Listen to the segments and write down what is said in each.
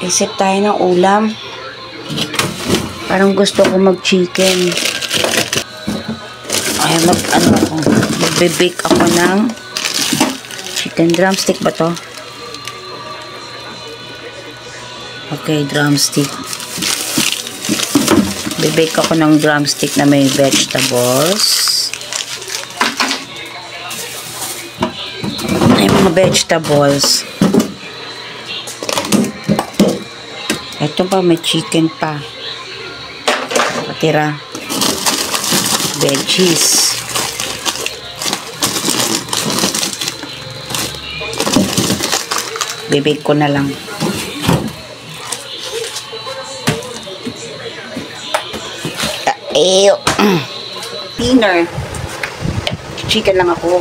Isip tayo ng ulam. Parang gusto ko mag-chicken. Ay, magbe-bake ako ng chicken drumstick ba to? Okay, drumstick. Bibake ako ng drumstick na may vegetables. May mga vegetables. Ito pa, may chicken pa. Patira. Veggies. Bibake ko na lang. Dinner. Chicken lang ako.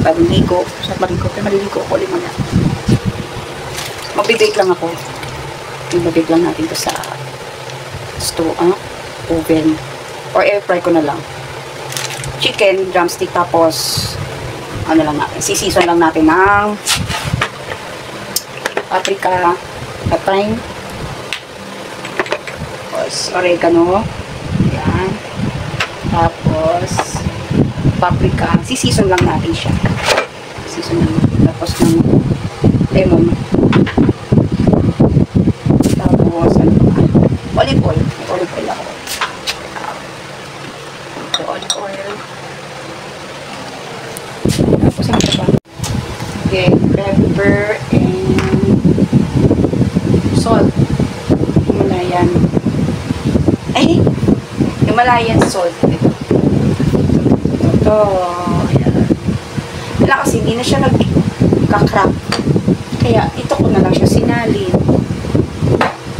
Maliligo. Sa maliligo ko ulit muna. Magbibake lang ako. Ibabake lang natin ito sa oven. Or air fry ko na lang. Chicken, drumstick, tapos ano lang natin. Sisison lang natin ng paprika, thyme, tapos oregano. Ayan. Tapos paprika. Sisison lang natin siya. Sisison lang natin. Tapos ng lemon. Tapos ano pa? Olive oil. Olive oil ako. Olive oil. Tapos ano pa? Okay. Pepper and salt. Himalayan. Ay! Himalayan salt. Ito. Wala kasi hindi na siya nagka-crack. Kaya ito ko na lang siya sinalin.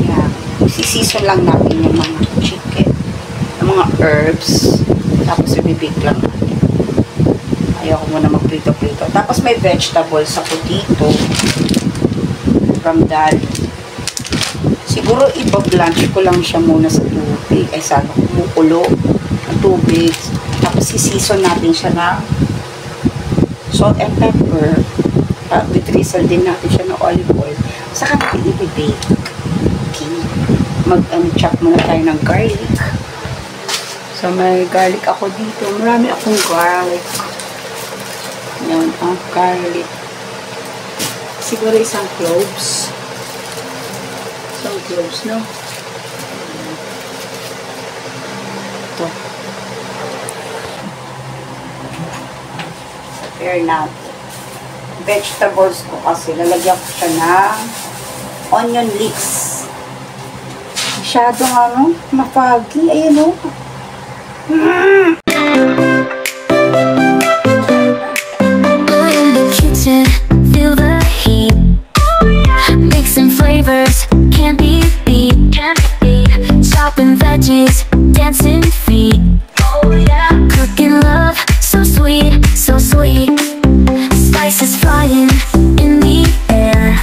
Yan. Sisison lang natin yung mga chicken. Yung mga herbs. Tapos ibibig lang natin. Ayaw ko muna magprito-prito. Tapos may vegetables ako dito. From Daddy. Siguro iba-blanch ko lang siya muna sa tubig. Ay sana kumukulo ang tubig. Tapos sisison natin siya na salt and pepper. Bitrisal din natin siya ng olive oil. Saka natin i-bake. Okay. Mag-chop muna tayo ng garlic. So may garlic ako dito. Marami akong garlic. Yan, garlic. Siguro isang cloves. Isang cloves, no? Ito. Prepare natin. Vegetables ko kasi lalagyan ko siya ng onion leeks. Masyadong ano, mapagi. Ayan o. Feel the heat. Mixing flavors, can't be beat. Chopping veggies, dancing feet. Cooking love, so sweet, so sweet. Spices flying in the air.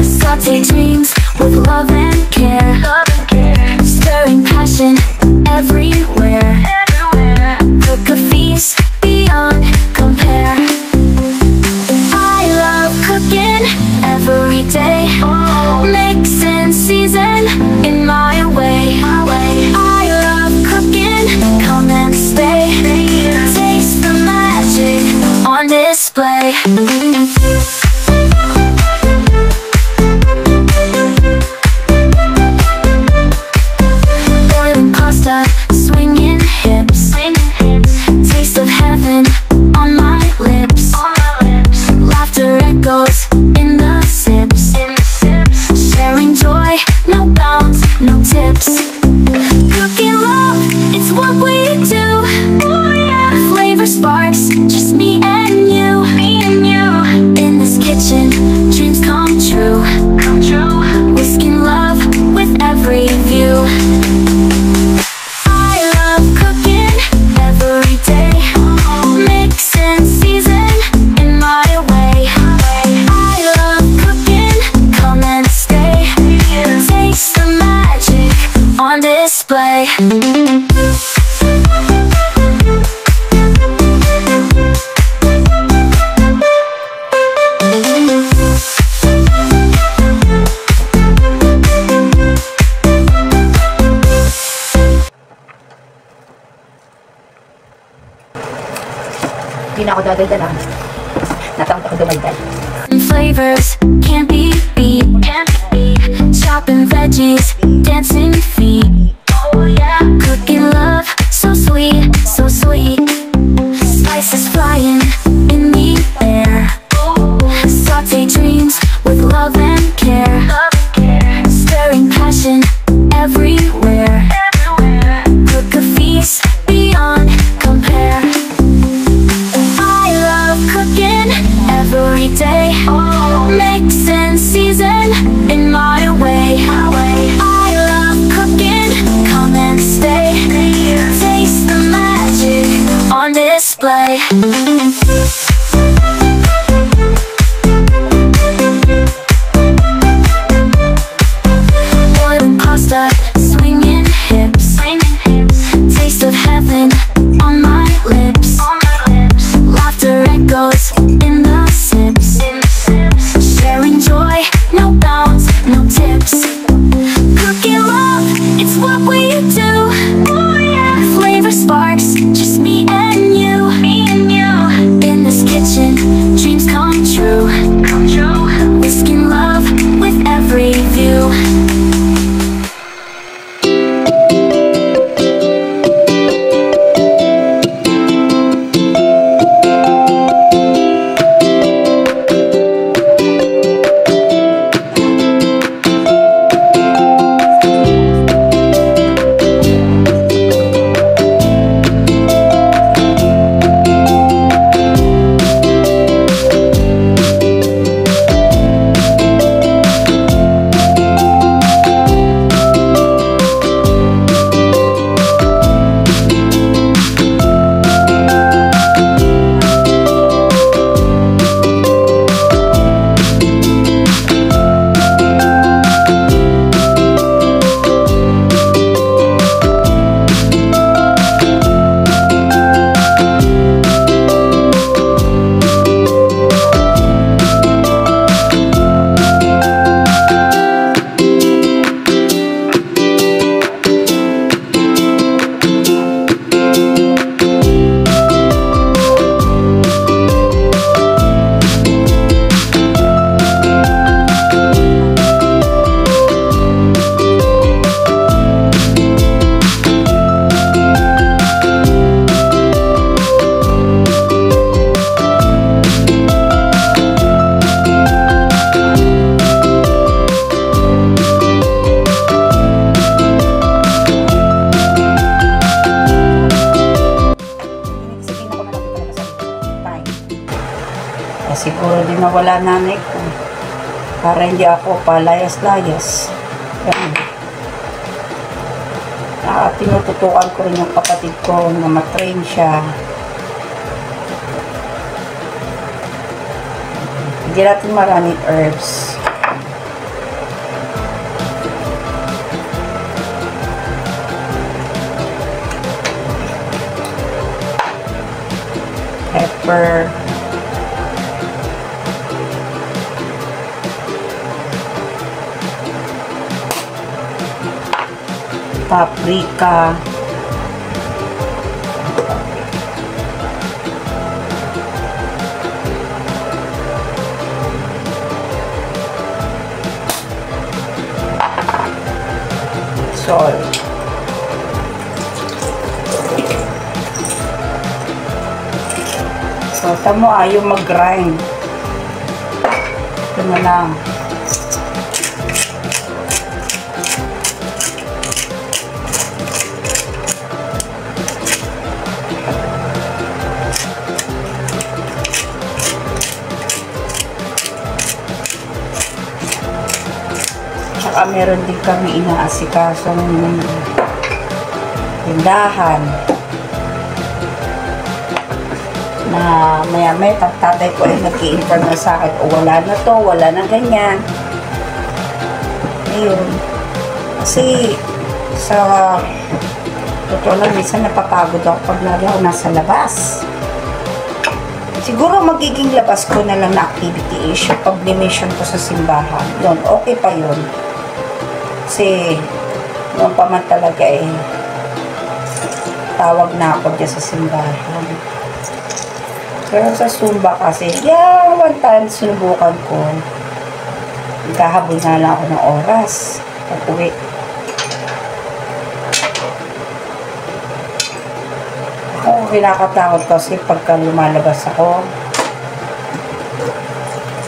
Saute dreams with love and care. Stirring passion everywhere. Cook a feast beyond compare. I love cooking every day. Mix and season in my way. I love cooking, come and stay. Taste the magic on display. Boiling pasta, swinging hips. Taste of heaven on my lips. Laughter echoes in the sips. Sharing joy, no bounds, no tips. Cooking love, it's what we do. Flavor sparks, just me and you. In this kitchen, dreams come true. Whisking love with every view. I love cooking every day. Mix and season in my way. I love cooking, come and stay. Taste the magic on display. ako dadagdagan. Natakot ako dumagdag. Flavors can't be beat. Chopping veggies, dancing feet. Oh yeah, cooking love, so sweet, so sweet. Spices flying in the air. Saute dreams with love and care. Stirring passion everywhere. Cook a feast beyond compare. I love cooking every day. Mix and season in my way. I love cooking, come and stay. Taste the magic on display. Boiling pasta, swinging hips. Taste of heaven on my lips. Laughter echoes in the sips. Sharing joy, no bounds, no tips. Cooking love, it's what we do. Flavor sparks, just me and you. In this kitchen, dreams come true. Whisking love with every view. Siguro din nawala nanay ko. Para hindi ako palayas-layas. Tinututukan ko rin yung kapatid ko na matrain siya. Hindi natin maraming herbs. Pepper. Paprika. Salt. So, tamo ayaw mag-grind. Ito na lang. Tsaka meron din kami inaasikasong tindahan na maya-maya tatay ko ay nag-i-inform na sa akin, o wala na to, wala na ganyan. Ayun. Kasi sa totoo lang, minsan napapagod ako pag lagi ako nasa labas. Siguro magiging labas ko na lang na activity is yung pag-mission ko sa simbahan. Yun, okay pa yun. Kasi noon pa man talaga tawag na ako dyan sa simbahan. Pero sa Zumba kasi, yeah, one time sinubukan ko. Naghahabol na lang ako ng oras. Pag-uwi. Ako kinakatakot kasi pagka lumalabas ako,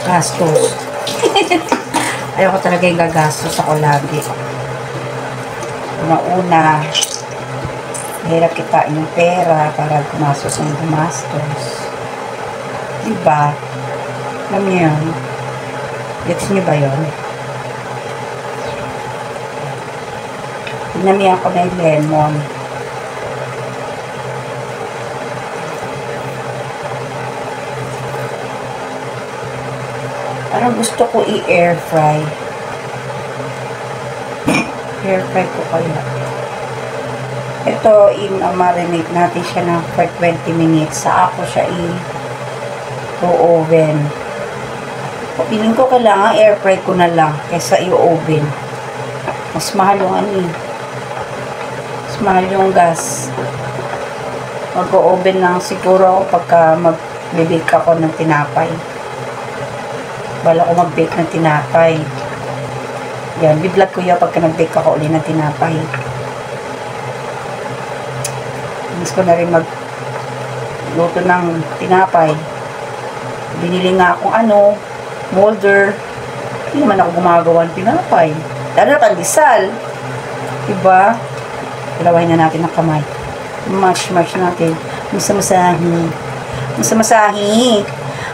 gastos. Ayoko talaga yung gagastos ako lagi. Una-una, hirap kitain yung pera para gumastos ng gumastos. Diba? Alam niyo yun? Gets niyo ba yun? Pinamihan ko na yung lemon. Parang gusto ko i-air fry. Air fry ko kaya. Ito, marinate natin siya ng for 20 minutes. Sa ako siya i-oven. Piling ko kailangan air fry ko na lang kaysa i-oven. Mas mahal yung ano eh. Mas mahal yung gas. Mag-oven lang siguro pagka mag-bake ako ng tinapay. Bala ko mag-bake ng tinapay. Yan, biblag ko yan pagka nag-bake ako ulit ng tinapay. Miss ko na rin mag-luto ng tinapay. Binili nga akong molder. Hindi naman ako gumagawa ng tinapay. Lalo na pandesal. Diba? Ilawahin na natin ang kamay. Mash natin. Masamasahi.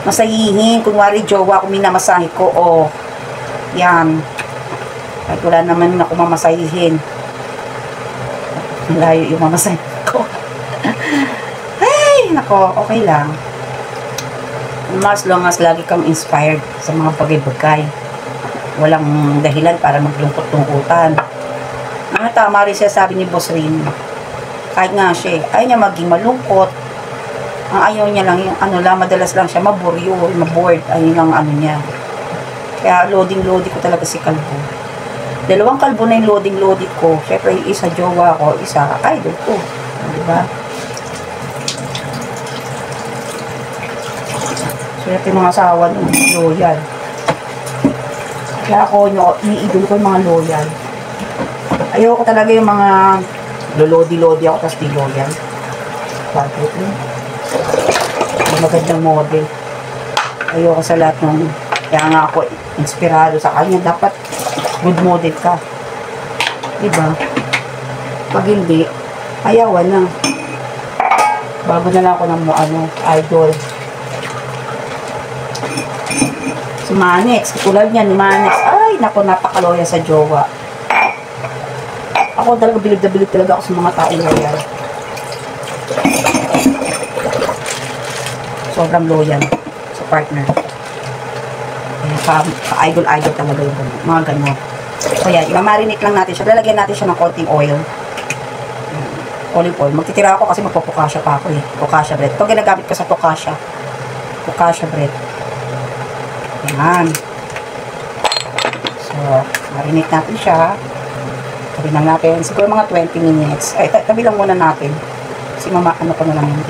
Masahihin. Kunwari, jowa ko minamasahe ko. O, yan. At wala naman ako mamasahihin. Malayo yung mamasahe ko. Ay, nako, okay lang. Mas long as lagi kang inspired sa mga bagay-bagay. Walang dahilan para maglungkot-lungkutan. Tama rin siya sabi ni Boss Rin. Kahit nga siya, ayaw niya maging malungkot. Ang ayaw niya lang, yung madalas lang siya maburyo, mabored. Ayun lang niya. Kaya loading ko talaga si Kalbo. 2 kalbo na yung loading ko. Siyempre yung isa jowa ko, isa idol ko. Diba? Siyempre yung mga asawa nung loyal. Kaya ako, ni-idol ko yung mga loyal. Ayoko talaga yung mga lodi ako, tapos di loyal. Bakit yun? Magandang model. Ayoko sa lahat ng, kaya nga ako inspirado sa kanya. Dapat good model ka. Diba? Pag hindi, ayawan na. Bago na lang ako ng idol. Si Manex, katulad niya ni Manex. Ay, naku, napakaloya sa jowa. Ako talaga, bilib na bilib talaga ako sa mga tao loyal. Sobrang loyal sa partner. Ka-idol talaga yung mga ganun. So yan, i-marinate lang natin siya. Lalagyan natin siya ng konting oil. Olive oil. Magtitira ako kasi magpo-focaccia pa ako eh. Focaccia bread. Ito ginagamit ko sa focaccia. Focaccia bread. Yan. So, marinate natin siya. Tabi lang natin. Siguro mga 20 minutes. Ay, tabi lang muna natin. Kasi ko na lang yung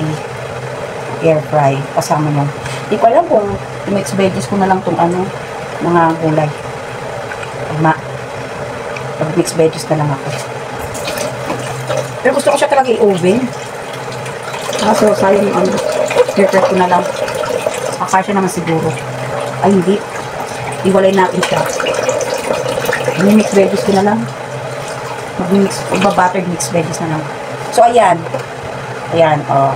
air fry. Kasama nung. Hindi ko alam kung mix veggies ko na lang itong mga gulay. Pag mix veggies na lang ako. Pero gusto ko siya talaga i-oven. So, sayang yung air fry ko na lang. Akasya naman siguro. Ay, hindi. Iwalay natin siya. Mix veggies ko na lang. Buttered mix veggies na lang. So, ayan. Ayan, o.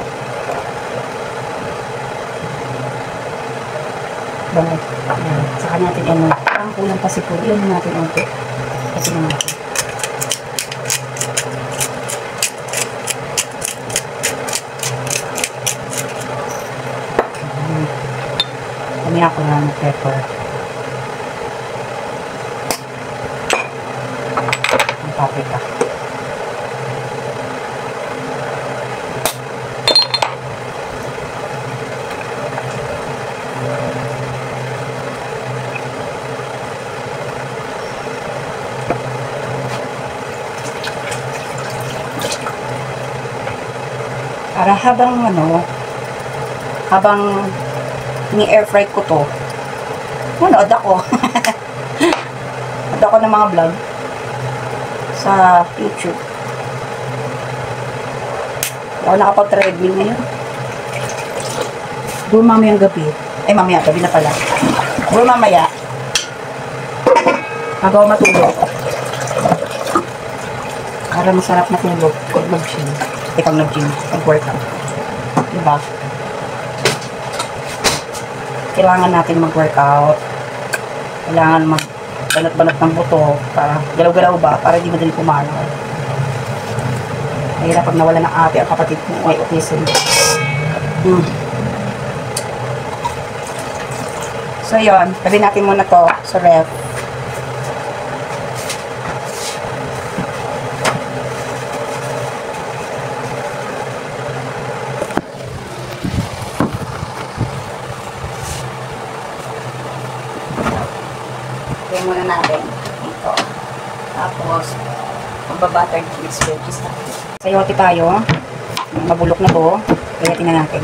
Ayan. Saka natin, parang kulang kasi po. Ilan natin, okay. Kasi naman. Kami ako na ng pepper. Ang paprika. Para habang habang ni-air fry ko to, manood ako. Manood ako ng mga vlog sa YouTube. Ako nakapag-treadmill ngayon. Doon mamayang gabi. Ay, mamaya, gabi na pala. Doon mamaya, bago ako matulog. Para masarap na tulog pag nag-gym. Pag nag-gym, pag-workout. Diba? Kailangan natin mag-workout. Kailangan mag-banat-banat ng buto para galaw-galaw ba? Para di madali pumalaw. Mahirap pag nawala ng ate ang kapatid mo ay autism. So, yun. Tabi natin muna to sa ref. Tabi muna natin. Ito. Tapos, magbabutter mixed veggies natin. Sayote tayo. Mabulok na to. Kaya tingnan natin.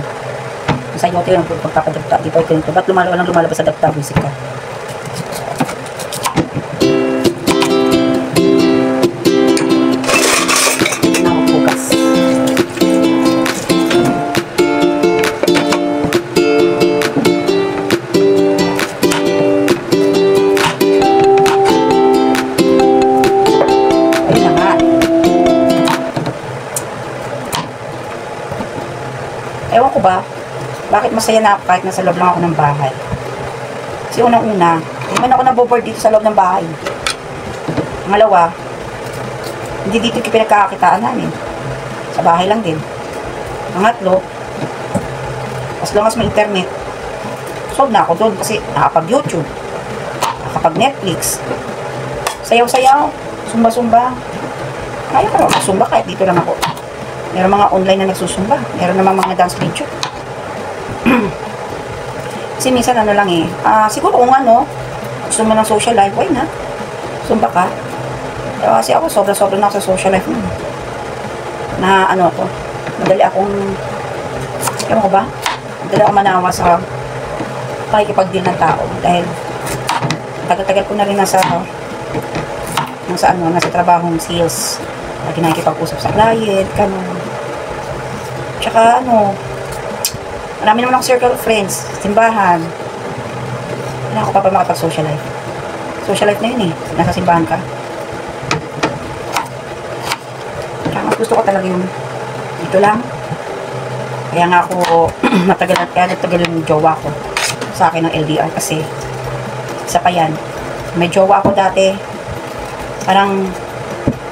Sa yote yung pagpapadagta. Di ba ito nito? Ba't walang lumalabas sa dagta? Busik ka. Nakapugas. Ayun na nga. Ewan ko ba? Bakit masaya na ako kahit nasa loob lang ako ng bahay? Kasi unang-una, hindi man ako naboboard dito sa loob ng bahay. Pangalawa, hindi dito yung pinagkakakitaan namin. Sa bahay lang din. Pangatlo, as long as may internet, solve na ako doon kasi nakapag-YouTube, nakapag-Netflix, sayaw-sayaw, sumba-sumba. Kaya ko magsumba kahit dito lang ako. Meron mga online na nagsusumba. Meron namang mga dance video. Kasi minsan ano lang eh, siguro kung ano, gusto mo ng social life, why not? Sumba ka. Kasi ako, sobra-sobra na ako sa social life mo. Na ano ako, madali akong, ewan ko ba? Madali akong manawa sa pakikipag-deal ng tao. Dahil, tagal-tagal ko na rin nasa trabahong sales. Lagi nakikipag-usap sa client, ganun. Tsaka ano, marami naman akong circle of friends, simbahan. Wala ako pa makapag-social life. Social life na yun eh. Nasa simbahan ka. Kaya mas gusto ko talaga yung dito lang. Kaya nga ako natagal yung jowa ko sa akin ng LDR kasi isa pa yan. May jowa ako dati. Parang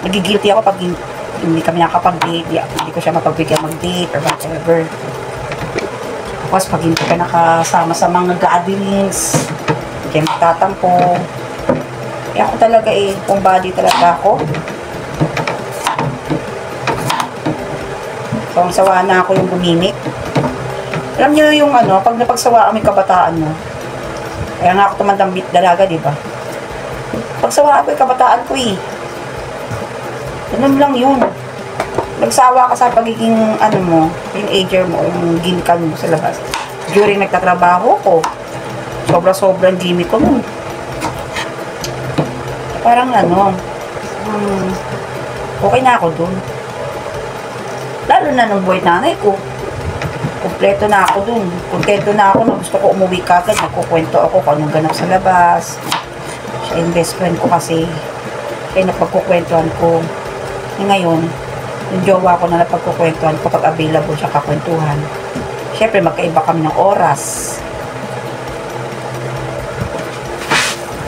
nagigilty ako pag hindi kami nakapag-date. Hindi ko siya mapagbigyan mag-date or whatever. Tapos pag hindi ka nakasama sa mga gatherings, hindi kayo magtatampo. Kaya ako talaga eh, kung body talaga ako. So, sawa na ako yung bumimik. Alam niyo yung ano, pag napagsawa kami kabataan mo, kaya nga ako tumandang dalaga, di ba? Pagsawa ako yung kabataan ko eh. Ganun lang yun. Nagsawa ka sa pagiging, ano mo, teenager mo, yung ginkan mo sa labas. During nagtatrabaho ko, sobra-sobrang gimmick ko nun. Parang ano, okay na ako dun. Lalo na nung buhay nanay ko. Kompleto na ako dun. Kontento na ako na gusto ko umuwi kagad. Nagkukwento ako kung anong ganap sa labas. Siya yung best friend ko kasi. Kaya napagkukwentuhan ko. Ngayon, yung jowa ko na napagkukwentuhan ko pag available siya kakwentuhan. Siyempre, magkaiba kami ng oras.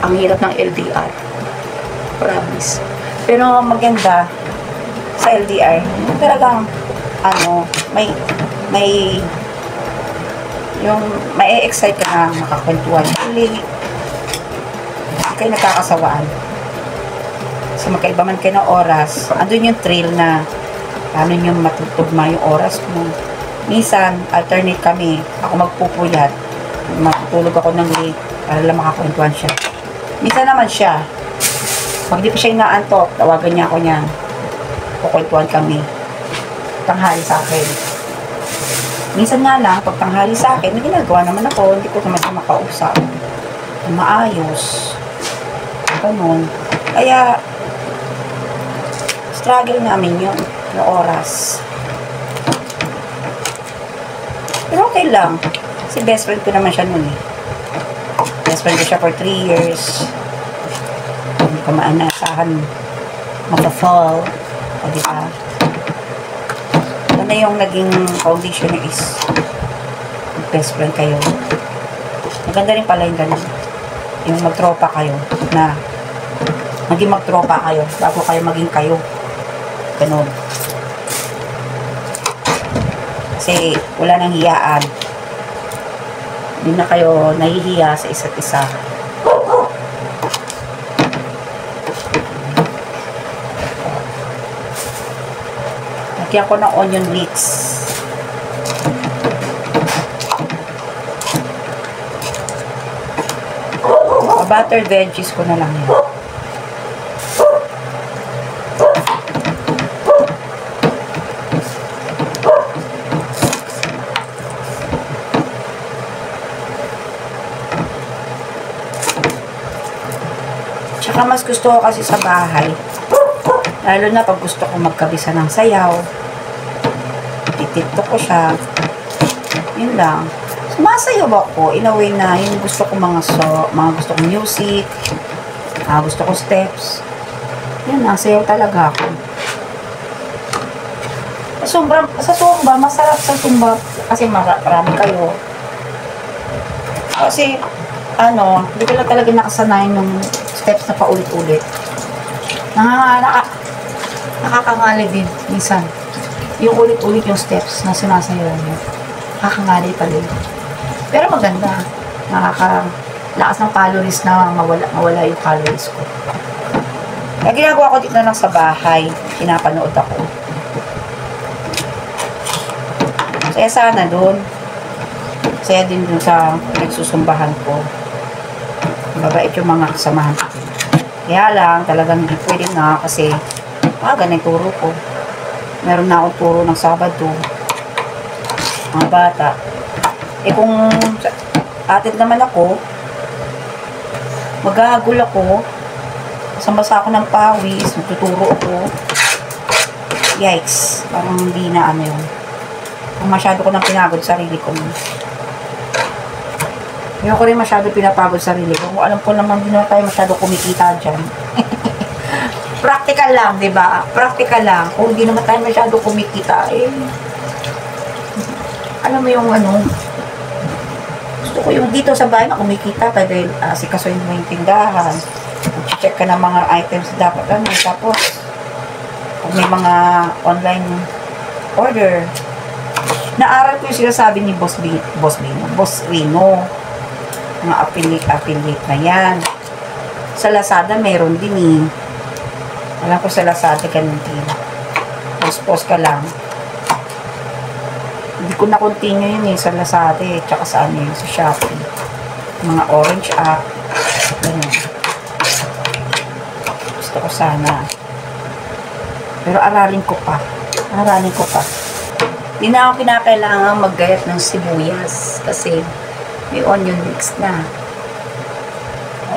Ang hirap ng LDR. Promise. Pero maganda sa LDR, talagang, ano, may excite ka na makakwentuhan. Hindi kayo nagkakasawaan. So, magkaiba man kayo ng oras, andun yung thrill na paano nyo matutugma yung oras mo. Minsan, alternate kami. Ako magpupuyat. Matutulog ako ng late para lang makakwentuhan siya. Minsan naman siya. Pag di pa siya inaantok, tawagan niya ako niyan. Kukwentuhan kami. Tanghali sa akin. Minsan nga lang, pag tanghali sa akin, may ginagawa naman ako, hindi ko naman siya makausap. Maayos. Ganun. Kaya, struggle namin yun, na oras. Pero okay lang. Kasi best friend ko naman siya nun eh. Best friend ko siya for 3 years. Hindi ko maanasahan mag-fall. O diba? Ito na yung naging foundation niya is best friend kayo. Maganda rin pala yung ganun. Yung magtropa kayo na maging magtropa kayo bago kayo maging kayo. Ganun. Kasi wala nang hiyaan. Hindi na kayo nahihiya sa isa't isa. Lagyan ko ng onion leeks. Buttered veggies ko na lang yan. Tsaka mas gusto ko kasi sa bahay. Lalo na pag gusto ko magkabisa ng sayaw. Titiktok ko siya. Yun lang. Sumasayaw ako in a way na yung gusto ko mga gusto kong music, gusto ko steps. Yun na, sayaw talaga ako. Sa Zumba, masarap sa Zumba kasi marami kayo. Kasi, hindi ko lang talaga nakasanayan yung steps na paulit-ulit. Nakakangali din, minsan. Yung ulit-ulit yung steps na sinasayaw niyo. Nakakangali pa din. Pero maganda. Nakakalakas ng calories na mawala yung calories ko. Kaya ginagawa ko dito na lang sa bahay. Pinapanood ako. Kaya sana doon. Saya din dun sa nagsusumbahan ko. Mabait yung mga kasamahan ko. Kaya lang, talagang hindi pwede na kasi ganun turo ko. Meron na akong turo ng Sabado. Mga bata. Kung atid naman ako, maghahagul ako, basa ako ng pawis, magtuturo ako. Yikes. Parang hindi na yun. Kung masyado ko nang pinagod sarili ko. Hindi ko rin masyado pinapagod sarili ko. Kung alam ko naman, hindi naman tayo masyado kumikita dyan. Practical lang, diba? Practical lang. Kung hindi naman tayo masyado kumikita, alam mo yung gusto ko yung dito sa bahay na kumikita ka dahil sikasuin mo yung tindahan. Check ka ng mga items dapat tapos kung may mga online order. Naaral ko yung sinasabi ni Boss Rino. Mga affiliate na yan. Sa Lazada meron din Alam ko sa Lazada ganun din. Post ka lang. Hindi ko na-continue yun sa Lazada tsaka sa sa Shopee. Mga orange app. Ganun. Gusto ko sana. Pero aralin ko pa. Hindi na ako kinakailangan maggayat ng sibuyas kasi may onion mix na.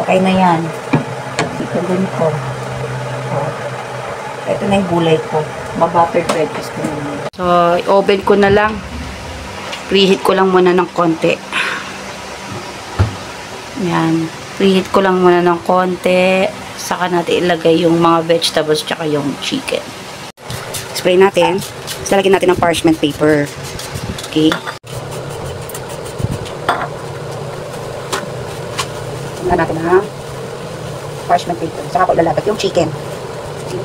Okay na yan. Ipagod ko. Ito na yung gulay ko. Mabuttered veggies ko na. So, i-oven ko na lang. Preheat ko lang muna ng konti. Yan. Preheat ko lang muna ng konti. Saka natin ilagay yung mga vegetables tsaka yung chicken. Spray natin. Tapos lalagyan natin ng parchment paper. Okay. Lalagyan natin ng parchment paper. Saka ko ilalagay yung chicken. Okay.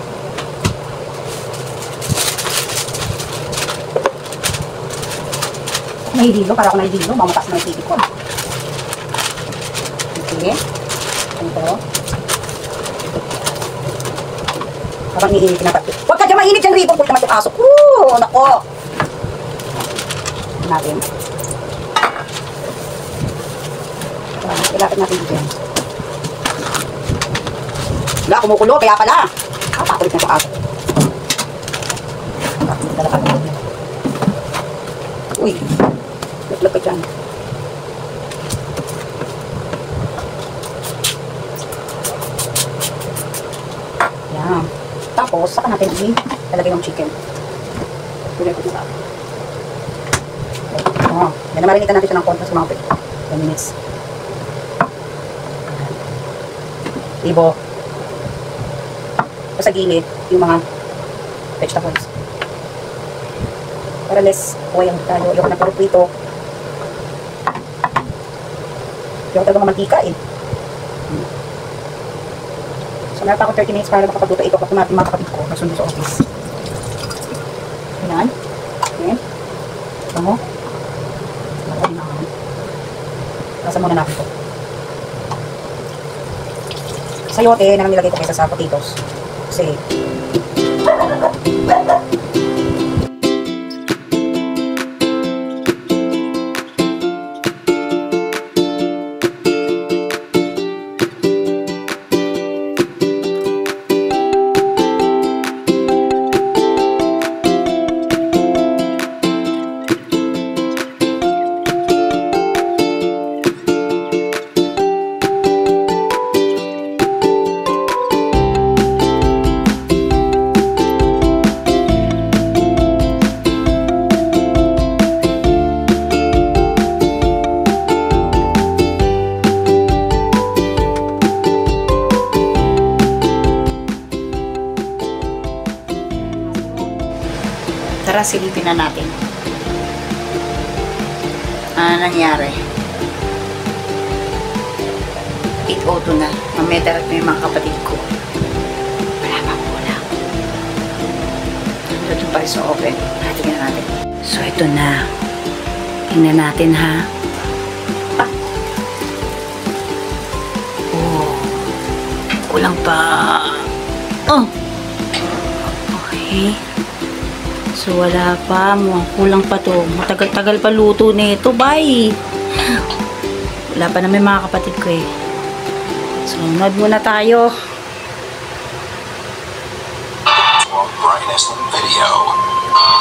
Nahihilo, para ako nahihilo, mamatas na yung titi ko. Okay. Ito. Habang iinit na pati. Huwag ka dyan mainit yung ribon ko naman yung aso. Nako. Natin. Ilapit natin dyan. Wala, kumukulo, kaya pala. Pakulit na yung aso. Uy, naglag ka dyan. Yan. Tapos, saka natin ilalagay yung chicken. Tulad ko na. Yan na marinitan natin siya ng konti sa mga 10 minutes. Ibo. Sa gilid, yung mga vegetables. Para less oil tayo. Ayoko na puro prito. Ayoko talaga mantika eh. So, meron pa ako 30 minutes para makapagluto ito kapag natin mga kapatid ko nagsundo sa office. Ayan. Okay. Ito mo. Nasa muna natin ito. Sayote na lang nilagay ko kaysa sa potatoes. Kasi tara, silipin na natin. Ano nangyari? 8:02 na. Mamaya direct na yung mga kapatid ko. Wala pa kulang. Doon pa rin sa oven. Tingnan natin. So, ito na. Tingnan natin, ha? Oh. Kulang pa. Oh. Okay. So, wala pa. Kulang pa to. Matagal-tagal pa luto nito. Bye! Wala pa namin mga kapatid ko eh. So, nod muna tayo.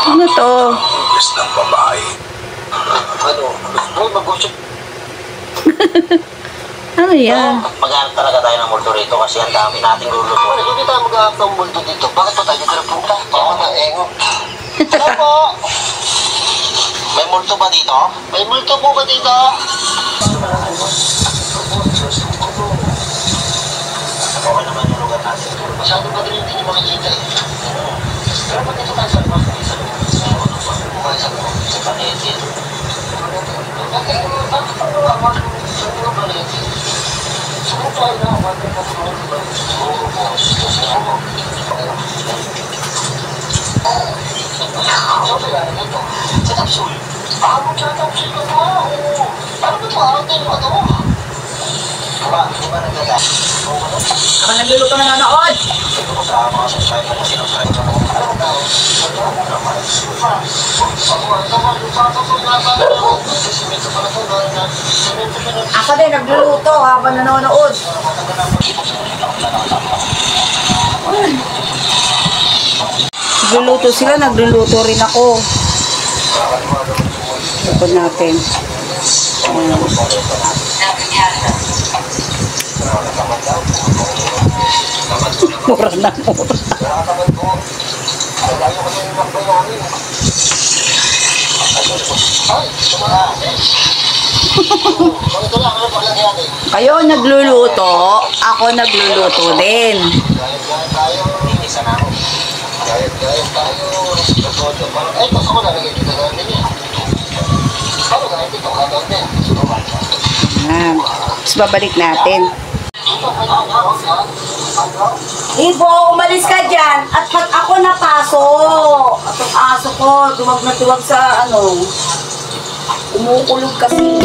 Ano to? Ano yan? Maghanap talaga tayo ng multo rito kasi ang dami nating lulutuin. Hindi tayo maghanap ng multo dito. Bakit pa tayo dito nagpunta? Oo na, engot. Ano po? May multo ba dito? May multo po ba dito? Okay naman yung lugar natin. Masyado ba din hindi nyo makikita eh? Pero pag dito tayo sa loob, sa panetin. Bakit ang luwag? Sa panetin. Sa tapsul. Paano sa tapsul ka ba? Paano ba ito? Atin mo ito? Di ba naglaga? Ako nagluluto na nanood! Sa mga subscriber na sinubscribe ko. Ako din nagluluto habang nanonood. Nagluluto sila, nagluluto rin ako. Ito natin. Mura na mura. Kayo nagluluto, ako nagluluto din. Tapos babalik natin. Ibo, umalis ka dyan. At pag ako napasok, at ang aso ko, duwag na duwag sa ano, umukulog kasi.